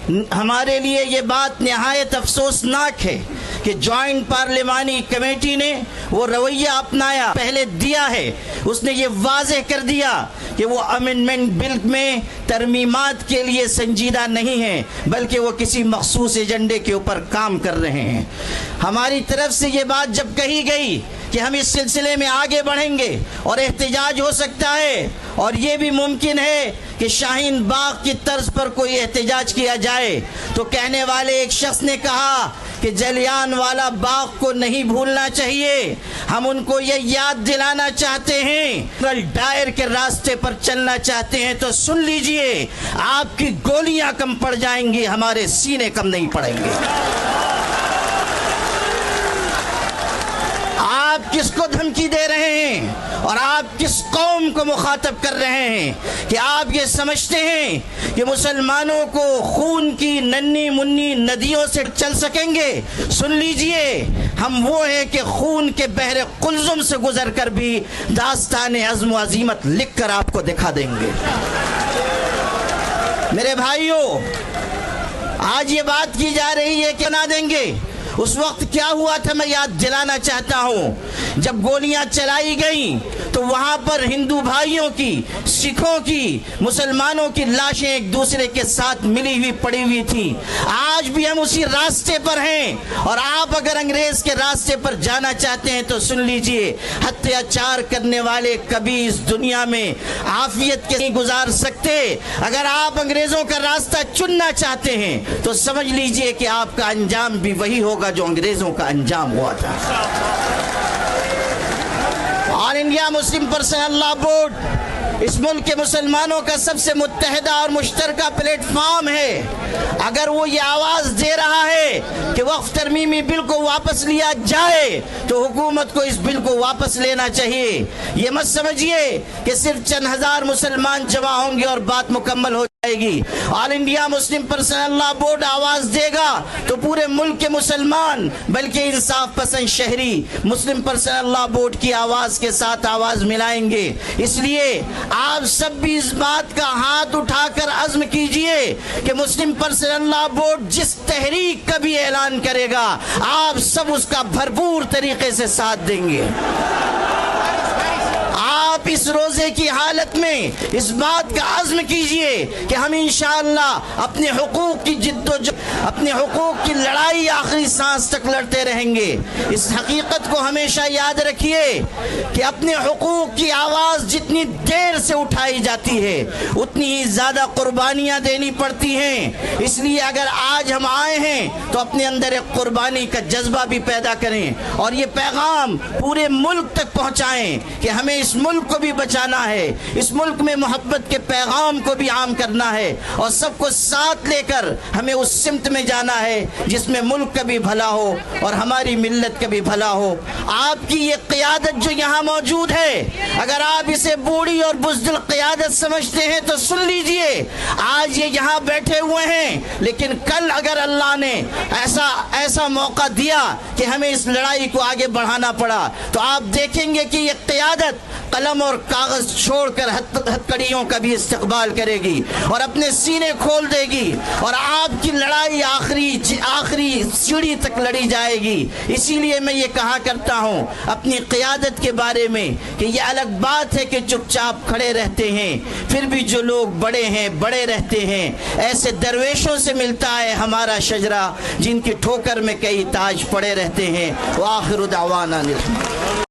ہمارے لیے یہ بات نہایت افسوسناک ہے کہ جوائنٹ پارلیمانی کمیٹی نے وہ رویہ اپنایا پہلے دیا ہے. اس نے یہ واضح کر دیا کہ وہ امینڈمنٹ بل میں ترمیمات کے لیے سنجیدہ نہیں ہیں بلکہ وہ کسی مخصوص ایجنڈے کے اوپر کام کر رہے ہیں. ہماری طرف سے یہ بات جب کہی گئی کہ ہم اس سلسلے میں آگے بڑھیں گے اور احتجاج ہو سکتا ہے اور یہ بھی ممکن ہے کہ شاہین باغ کی طرز پر کوئی احتجاج کیا جائے، تو کہنے والے ایک شخص نے کہا کہ جلیان والا باغ کو نہیں بھولنا چاہیے، ہم ان کو یہ یاد دلانا چاہتے ہیں، ڈائر کے راستے پر چلنا چاہتے ہیں تو سن لیجئے، آپ کی گولیاں کم پڑ جائیں گی، ہمارے سینے کم نہیں پڑیں گے. آپ کس کو دھمکی دے رہے ہیں اور آپ کس قوم کو مخاطب کر رہے ہیں کہ آپ یہ سمجھتے ہیں کہ مسلمانوں کو خون کی ننھی منی ندیوں سے چل سکیں گے؟ سن لیجئے، ہم وہ ہیں کہ خون کے بحر قلزم سے گزر کر بھی داستان عزم و عزیمت لکھ کر آپ کو دکھا دیں گے. میرے بھائیوں، آج یہ بات کی جا رہی ہے کہ نہ دیں گے. اس وقت کیا ہوا تھا میں یاد دلانا چاہتا ہوں. جب گولیاں چلائی گئیں تو وہاں پر ہندو بھائیوں کی، سکھوں کی، مسلمانوں کی لاشیں ایک دوسرے کے ساتھ ملی ہوئی پڑی ہوئی تھی. آج بھی ہم اسی راستے پر ہیں اور آپ اگر انگریز کے راستے پر جانا چاہتے ہیں تو سن لیجئے، اتیاچار کرنے والے کبھی اس دنیا میں عافیت کے نہیں گزار سکتے. اگر آپ انگریزوں کا راستہ چننا چاہتے ہیں تو سمجھ لیجئے کہ آپ کا انجام بھی وہی ہوگا جو انگریزوں کا انجام ہوا تھا. آل انڈیا مسلم پرسنل لا بورڈ اس ملک کے مسلمانوں کا سب سے متحدہ اور مشترکہ پلیٹ فارم ہے. اگر وہ یہ آواز دے رہا ہے کہ وقف ترمیمی بل کو واپس لیا جائے تو حکومت کو اس بل کو واپس لینا چاہیے. یہ مت سمجھیے کہ صرف چند ہزار مسلمان جمع ہوں گے اور بات مکمل ہو جائے گی. آل انڈیا مسلم پرسنل لا بورڈ آواز دے گا تو پورے ملک کے مسلمان بلکہ انصاف پسند شہری مسلم پرسنل لا بورڈ کی آواز کے ساتھ آواز ملائیں گے. اس لیے آپ سب بھی اس بات کا ہاتھ اٹھا کر عزم کیجئے کہ مسلم پرسنل لا بورڈ جس تحریک کا بھی اعلان کرے گا آپ سب اس کا بھرپور طریقے سے ساتھ دیں گے. آپ اس روزے کی حالت میں اس بات کا عزم کیجئے کہ ہم انشاءاللہ اپنے حقوق کی اپنے حقوق کی لڑائی آخری سانس تک لڑتے رہیں گے. اس حقیقت کو ہمیشہ یاد رکھیے کہ اپنے حقوق کی آواز جتنی دیر سے اٹھائی جاتی ہے اتنی ہی زیادہ قربانیاں دینی پڑتی ہیں. اس لیے اگر آج ہم آئے ہیں تو اپنے اندر ایک قربانی کا جذبہ بھی پیدا کریں اور یہ پیغام پورے ملک تک پہنچائیں کہ ہمیں اس ملک کو بھی بچانا ہے، اس ملک میں محبت کے پیغام کو بھی عام کرنا ہے اور سب کو ساتھ لے کر ہمیں اس سمت میں جانا ہے جس میں ملک کا بھی بھلا ہو اور ہماری ملت کا بھی بھلا ہو. آپ کی یہ قیادت جو یہاں موجود ہے اگر آپ اسے بوڑھی اور بزدل قیادت سمجھتے ہیں تو سن لیجئے، آج یہ یہاں بیٹھے ہوئے ہیں لیکن کل اگر اللہ نے ایسا موقع دیا کہ ہمیں اس لڑائی کو آگے بڑھانا پڑا تو آپ دیکھیں گے کہ یہ قیادت قلم اور کاغذ چھوڑ کر ہتھکڑیوں کا بھی استقبال کرے گی اور اپنے سینے کھول دے گی اور آپ کی لڑائی آخری سیڑھی تک لڑی جائے گی. اسی لیے میں یہ کہا کرتا ہوں اپنی قیادت کے بارے میں کہ یہ الگ بات ہے کہ چپ چاپ کھڑے رہتے ہیں، پھر بھی جو لوگ بڑے ہیں بڑے رہتے ہیں. ایسے درویشوں سے ملتا ہے ہمارا شجرہ جن کی ٹھوکر میں کئی تاج پڑے رہتے ہیں. وآخر دعوانا